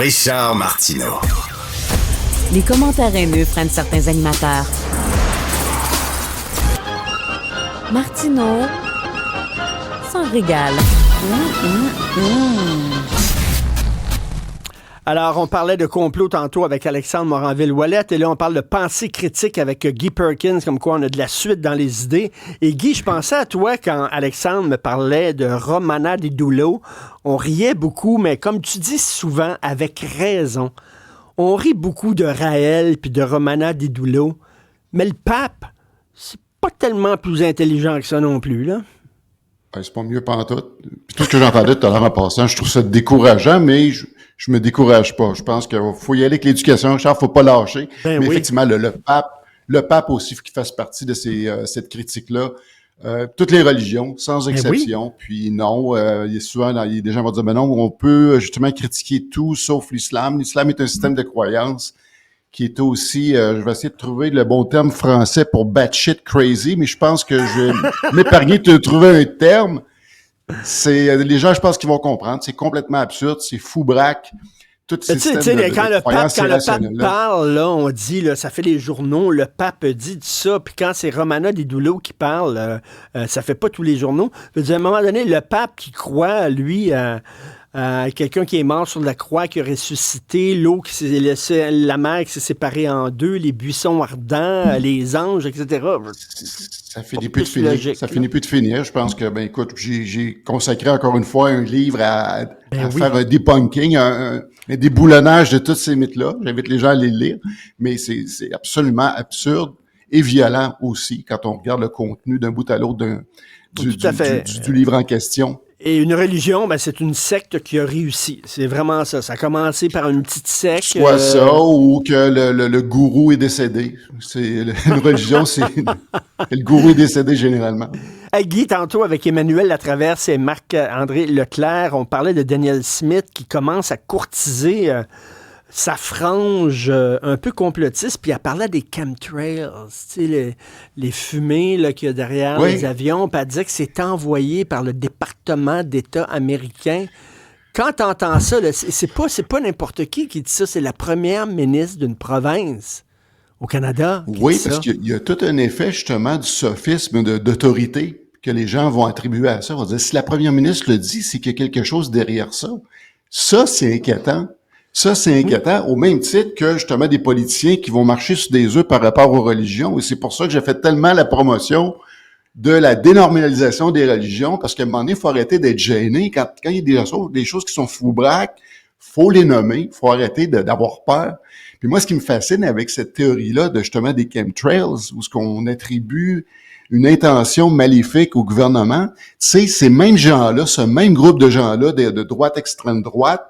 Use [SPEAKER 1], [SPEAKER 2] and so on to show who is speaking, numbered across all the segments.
[SPEAKER 1] Richard Martineau.
[SPEAKER 2] Les commentaires haineux prennent certains animateurs. Martineau s'en régale.
[SPEAKER 3] Alors, on parlait de complot tantôt avec Alexandre Moranville-Ouellette, et là, on parle de pensée critique avec Guy Perkins, comme quoi on a de la suite dans les idées. Et Guy, je pensais à toi quand Alexandre me parlait de Romana Didulo. On riait beaucoup, mais comme tu dis souvent, avec raison, on rit beaucoup de Raël puis de Romana Didulo, mais le pape, c'est pas tellement plus intelligent que ça non plus, là.
[SPEAKER 4] Ben, c'est pas mieux pantoute. Puis tout ce que j'entendais tout à l'heure en passant, je trouve ça décourageant, mais je me décourage pas. Je pense qu'il faut y aller avec l'éducation, Richard, faut pas lâcher. Mais oui, effectivement, le pape aussi, qui fasse partie de cette critique-là. Toutes les religions, sans exception. Oui. Puis non, il y a des gens vont dire, ben non, on peut justement critiquer tout sauf l'islam. L'islam est un système de croyance qui est aussi, je vais essayer de trouver le bon terme français pour batshit crazy, mais je pense que je vais m'épargner de trouver un terme. Les gens, je pense qu'ils vont comprendre. C'est complètement absurde, c'est fou braque. Tout quand
[SPEAKER 3] le pape parle, là, on dit, là, ça fait les journaux, le pape dit ça, puis quand c'est Romana Didulo qui parle, ça fait pas tous les journaux. Je veux dire, à un moment donné, le pape qui croit, lui, quelqu'un qui est mort sur la croix, qui a ressuscité, l'eau qui s'est laissée, la mer qui s'est séparée en deux, les buissons ardents, les anges, etc.
[SPEAKER 4] Ça finit plus de finir. Ça finit plus de finir. Je pense que, ben écoute, j'ai consacré encore une fois un livre à faire un debunking, un déboulonnage de tous ces mythes-là. J'invite les gens à aller le lire. Mais c'est absolument absurde et violent aussi quand on regarde le contenu d'un bout à l'autre du livre en question.
[SPEAKER 3] Et une religion, ben, c'est une secte qui a réussi. C'est vraiment ça. Ça a commencé par une petite secte.
[SPEAKER 4] Soit ça, ou que le gourou est décédé. Une religion, le gourou est décédé généralement.
[SPEAKER 3] Hey Guy, tantôt avec Emmanuel Latraverse et Marc-André Leclerc, on parlait de Daniel Smith qui commence à courtiser sa frange un peu complotiste, puis elle parlait des chemtrails, tu sais, les fumées là, qu'il y a derrière les avions, puis elle disait que c'est envoyé par le département d'État américain. Quand tu entends ça, là, c'est pas n'importe qui dit ça, c'est la première ministre d'une province au Canada.
[SPEAKER 4] Oui, parce qu'il y a tout un effet justement du sophisme d'autorité que les gens vont attribuer à ça. On va dire, si la première ministre le dit, c'est qu'il y a quelque chose derrière ça. Ça, c'est inquiétant. Ça, c'est inquiétant, au même titre que, justement, des politiciens qui vont marcher sur des œufs par rapport aux religions. Et c'est pour ça que j'ai fait tellement la promotion de la dénormalisation des religions, parce qu'à un moment donné, il faut arrêter d'être gêné. Quand il y a des choses qui sont foubraques, faut les nommer, il faut arrêter d'avoir peur. Puis moi, ce qui me fascine avec cette théorie-là de, justement, des chemtrails, où ce qu'on attribue une intention maléfique au gouvernement, tu sais, ces mêmes gens-là, ce même groupe de gens-là, de droite, extrême droite,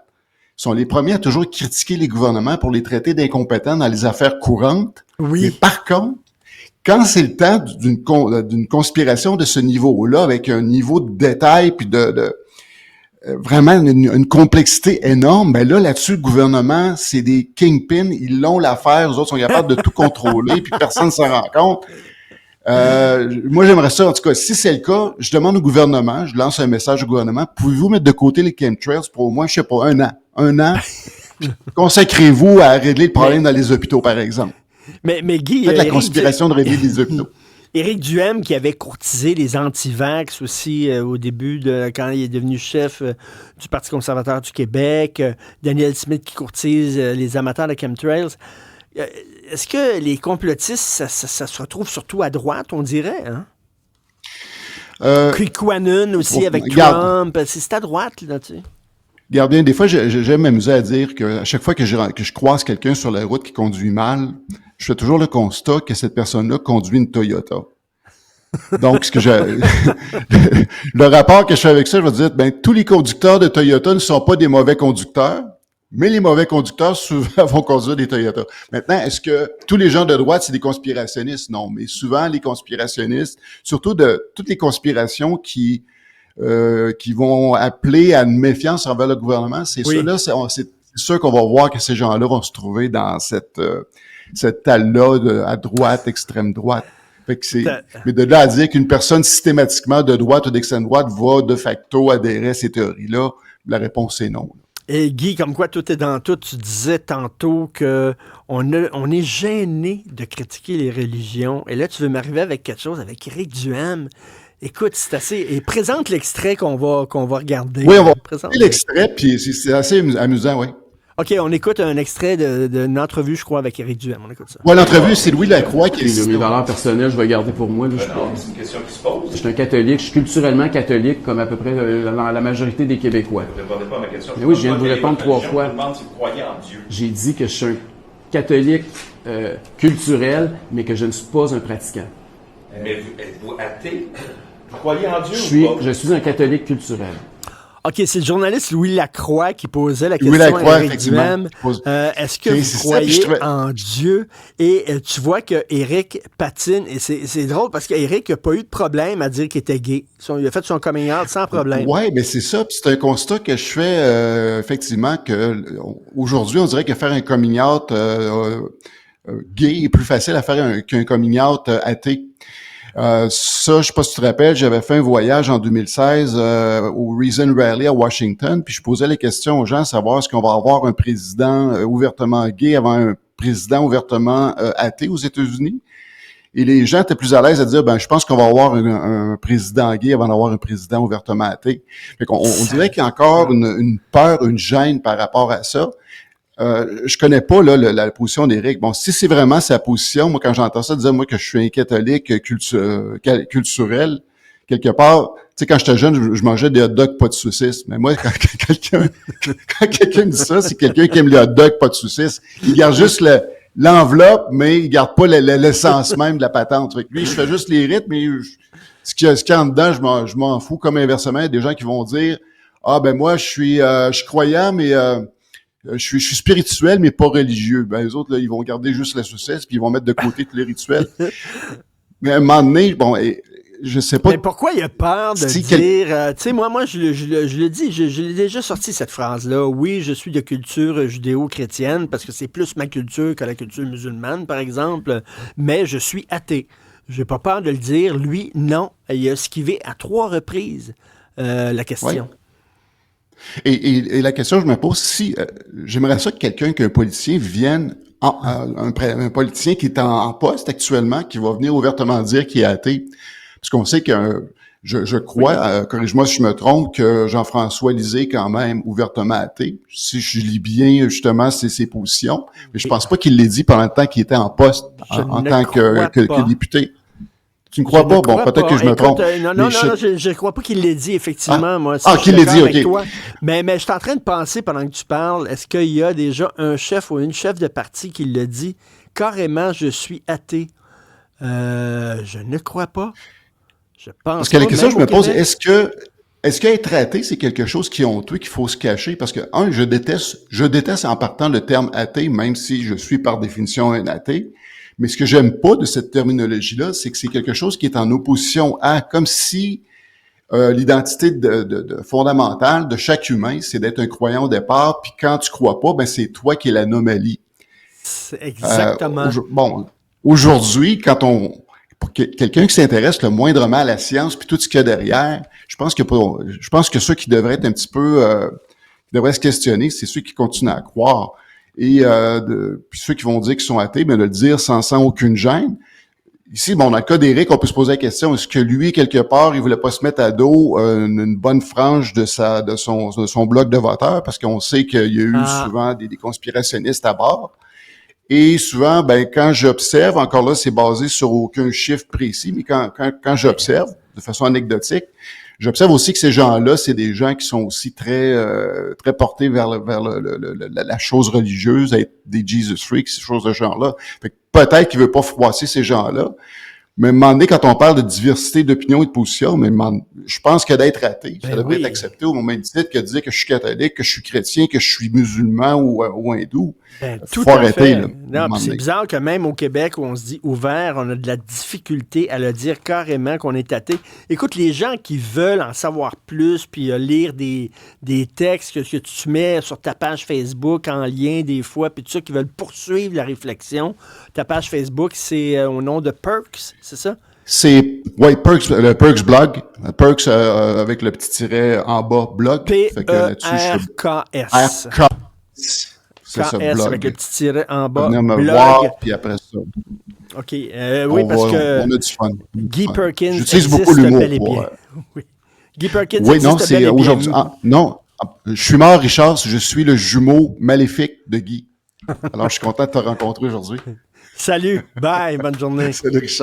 [SPEAKER 4] sont les premiers à toujours critiquer les gouvernements pour les traiter d'incompétents dans les affaires courantes. Oui. Mais par contre, quand c'est le temps d'une conspiration de ce niveau-là, avec un niveau de détail puis de vraiment une complexité énorme, ben là-dessus, le gouvernement, c'est des kingpins, ils l'ont l'affaire, les autres sont capables de tout contrôler, puis personne ne s'en rend compte. Moi, j'aimerais ça, en tout cas, si c'est le cas, je demande au gouvernement, je lance un message au gouvernement, pouvez-vous mettre de côté les chemtrails pour au moins, je sais pas, un an, consacrez-vous à régler le problème dans les hôpitaux, par exemple.
[SPEAKER 3] Mais Guy...
[SPEAKER 4] Faites la conspiration de régler les hôpitaux.
[SPEAKER 3] Éric Duhaime, qui avait courtisé les anti-vax aussi au début, quand il est devenu chef du Parti conservateur du Québec, Daniel Smith qui courtise les amateurs de chemtrails... Est-ce que les complotistes, ça se retrouve surtout à droite, on dirait, hein? QAnon aussi avec Trump, c'est à droite, là, tu sais.
[SPEAKER 4] Regarde bien, des fois, j'aime m'amuser à dire qu'à chaque fois que je croise quelqu'un sur la route qui conduit mal, je fais toujours le constat que cette personne-là conduit une Toyota. Donc, le rapport que je fais avec ça, je vais dire, ben, tous les conducteurs de Toyota ne sont pas des mauvais conducteurs, mais les mauvais conducteurs, souvent, vont conduire des Toyota. Maintenant, est-ce que tous les gens de droite, c'est des conspirationnistes? Non, mais souvent, les conspirationnistes, surtout de toutes les conspirations qui vont appeler à une méfiance envers le gouvernement, c'est ceux-là, c'est sûr qu'on va voir que ces gens-là vont se trouver dans cette talle-là à droite, extrême droite. Fait que mais de là à dire qu'une personne systématiquement de droite ou d'extrême droite va de facto adhérer à ces théories-là, la réponse est non.
[SPEAKER 3] Et Guy, comme quoi tout est dans tout, tu disais tantôt que on est gêné de critiquer les religions. Et là, tu veux m'arriver avec quelque chose, avec Éric Duhaime. Écoute, c'est assez... Et présente l'extrait qu'on va regarder.
[SPEAKER 4] Oui, on va
[SPEAKER 3] Présente
[SPEAKER 4] regarder l'extrait, puis c'est assez amusant, oui.
[SPEAKER 3] OK, on écoute un extrait d'une entrevue, je crois, avec Éric Duhaime. On écoute ça.
[SPEAKER 4] Ouais, l'entrevue, c'est Louis Lacroix qui est...
[SPEAKER 1] Mes valeurs personnelles, je vais garder pour moi. Là,
[SPEAKER 5] c'est une question qui se pose.
[SPEAKER 1] je suis un catholique, je suis culturellement catholique, comme à peu près la majorité des Québécois.
[SPEAKER 5] Vous ne répondez pas à ma question.
[SPEAKER 1] Mais oui, je viens de vous répondre 3 fois.
[SPEAKER 5] Je vous demande si vous croyez en Dieu.
[SPEAKER 1] J'ai dit que je suis un catholique culturel, mais que je ne suis pas un pratiquant.
[SPEAKER 5] Mais êtes-vous athée? Vous croyez en Dieu
[SPEAKER 1] Je suis un catholique culturel.
[SPEAKER 3] OK, c'est le journaliste Louis Lacroix qui posait la question
[SPEAKER 4] Louis Lacroix,
[SPEAKER 3] à Éric Duhaime. Est-ce que vous croyez en Dieu? Et tu vois que Éric patine, et c'est drôle parce qu'Éric n'a pas eu de problème à dire qu'il était gay. Il a fait son coming out sans problème.
[SPEAKER 4] Oui, mais c'est ça. Puis c'est un constat que je fais, effectivement, que aujourd'hui, on dirait que faire un coming out gay est plus facile à faire qu'un coming out athée. Ça, je sais pas si tu te rappelles, j'avais fait un voyage en 2016 au Reason Rally à Washington, puis je posais les questions aux gens, savoir est-ce qu'on va avoir un président ouvertement gay avant un président ouvertement athée aux États-Unis. Et les gens étaient plus à l'aise à dire, je pense qu'on va avoir un président gay avant d'avoir un président ouvertement athée. Fait qu'on dirait qu'il y a encore une peur, une gêne par rapport à ça. Je connais pas là la position d'Éric. Bon, si c'est vraiment sa position, moi quand j'entends ça, dire moi que je suis un catholique culturel, quelque part, tu sais, quand j'étais jeune, je mangeais des hot dogs pas de saucisses. Mais moi, quand quelqu'un me dit ça, c'est quelqu'un qui aime les hot dogs pas de saucisses. Il garde juste l'enveloppe, mais il garde pas l'essence même de la patente. Fait que lui, je fais juste les rites, mais ce qu'il y a en dedans, je m'en fous. Comme inversement, il y a des gens qui vont dire, moi, je suis croyant, mais je suis spirituel, mais pas religieux. Les autres, là, ils vont garder juste la saucisse, puis ils vont mettre de côté tous les rituels. Mais à un moment donné, je sais pas.
[SPEAKER 3] Mais pourquoi il a peur de dire... tu sais, moi, je le dis, je l'ai déjà sorti, cette phrase-là. Oui, je suis de culture judéo-chrétienne, parce que c'est plus ma culture que la culture musulmane, par exemple, mais je suis athée. J'ai pas peur de le dire. Lui, non. Il a esquivé à 3 reprises la question.
[SPEAKER 4] Ouais. Et la question que je me pose, si j'aimerais ça que qu'un politicien vienne, un politicien qui est en poste actuellement, qui va venir ouvertement dire qu'il est athée, parce qu'on sait que je crois, corrige-moi si je me trompe, que Jean-François Lisée est quand même ouvertement athée. Si je lis bien justement ses positions, mais je pense pas qu'il l'ait dit pendant le temps qu'il était en poste en tant que député. Tu ne crois pas? Bon, peut-être que je me trompe.
[SPEAKER 3] Non, je ne crois pas qu'il l'ait dit, effectivement. Moi,
[SPEAKER 4] qu'il l'ait dit, OK.
[SPEAKER 3] Toi. Mais je suis en train de penser, pendant que tu parles, est-ce qu'il y a déjà un chef ou une chef de parti qui le dit carrément, je suis athée? Je ne crois pas. Je pense
[SPEAKER 4] Parce que la question que je me pose,
[SPEAKER 3] Québec,
[SPEAKER 4] est-ce qu'être athée, c'est quelque chose qui est honteux, qu'il faut se cacher? Parce que, je déteste en partant le terme athée, même si je suis par définition un athée. Mais ce que j'aime pas de cette terminologie-là, c'est que c'est quelque chose qui est en opposition à, comme si l'identité fondamentale de chaque humain, c'est d'être un croyant au départ, puis quand tu crois pas, c'est toi qui es l'anomalie.
[SPEAKER 3] C'est exactement.
[SPEAKER 4] Aujourd'hui, pour quelqu'un qui s'intéresse le moindrement à la science puis tout ce qu'il y a derrière, je pense que ceux qui devraient être un petit peu, qui devraient se questionner, c'est ceux qui continuent à croire. Et puis ceux qui vont dire qu'ils sont athées, de le dire sans aucune gêne. Ici, dans le cas d'Éric, on peut se poser la question, est-ce que lui, quelque part, il voulait pas se mettre à dos une bonne frange de son bloc de voteurs, parce qu'on sait qu'il y a eu souvent des conspirationnistes à bord. Et souvent, quand j'observe, encore là, c'est basé sur aucun chiffre précis, mais quand j'observe, de façon anecdotique, j'observe aussi que ces gens-là, c'est des gens qui sont aussi très très portés vers la chose religieuse, être des Jesus freaks, ces choses de genre-là. Fait que peut-être qu'il veut pas froisser ces gens-là, mais à un moment donné, quand on parle de diversité d'opinion et de position, je pense que d'être athée, ça devrait être accepté au même titre que de dire que je suis catholique, que je suis chrétien, que je suis musulman ou hindou.
[SPEAKER 3] Tout
[SPEAKER 4] faut
[SPEAKER 3] à
[SPEAKER 4] arrêter,
[SPEAKER 3] fait.
[SPEAKER 4] là.
[SPEAKER 3] Non, c'est bizarre que même au Québec, où on se dit ouvert, on a de la difficulté à le dire carrément qu'on est athée. Écoute, les gens qui veulent en savoir plus, puis lire des textes que tu mets sur ta page Facebook en lien des fois, puis tout ça, qui veulent poursuivre la réflexion, ta page Facebook, c'est au nom de Perks, c'est ça?
[SPEAKER 4] C'est, ouais, le Perks blog. Perks avec le petit tiret en bas, blog. Fait que là-dessus,
[SPEAKER 3] P-E-R-K-S.
[SPEAKER 4] C'est ça,
[SPEAKER 3] KS
[SPEAKER 4] blog.
[SPEAKER 3] avec le petit tiret en bas,
[SPEAKER 4] Venez me
[SPEAKER 3] blog.
[SPEAKER 4] voir, puis après ça,
[SPEAKER 3] OK. Oui, parce que
[SPEAKER 4] on a du fun.
[SPEAKER 3] Guy Perkins
[SPEAKER 4] J'utilise
[SPEAKER 3] existe
[SPEAKER 4] beaucoup l'humour.
[SPEAKER 3] bel et bien. Oui. Guy Perkins
[SPEAKER 4] Oui, non,
[SPEAKER 3] existe
[SPEAKER 4] c'est
[SPEAKER 3] bel et bien.
[SPEAKER 4] aujourd'hui. Non, je suis mort, Richard. Je suis le jumeau maléfique de Guy. Alors, je suis content de te rencontrer aujourd'hui.
[SPEAKER 3] Salut, bye, bonne journée.
[SPEAKER 4] Salut, Richard.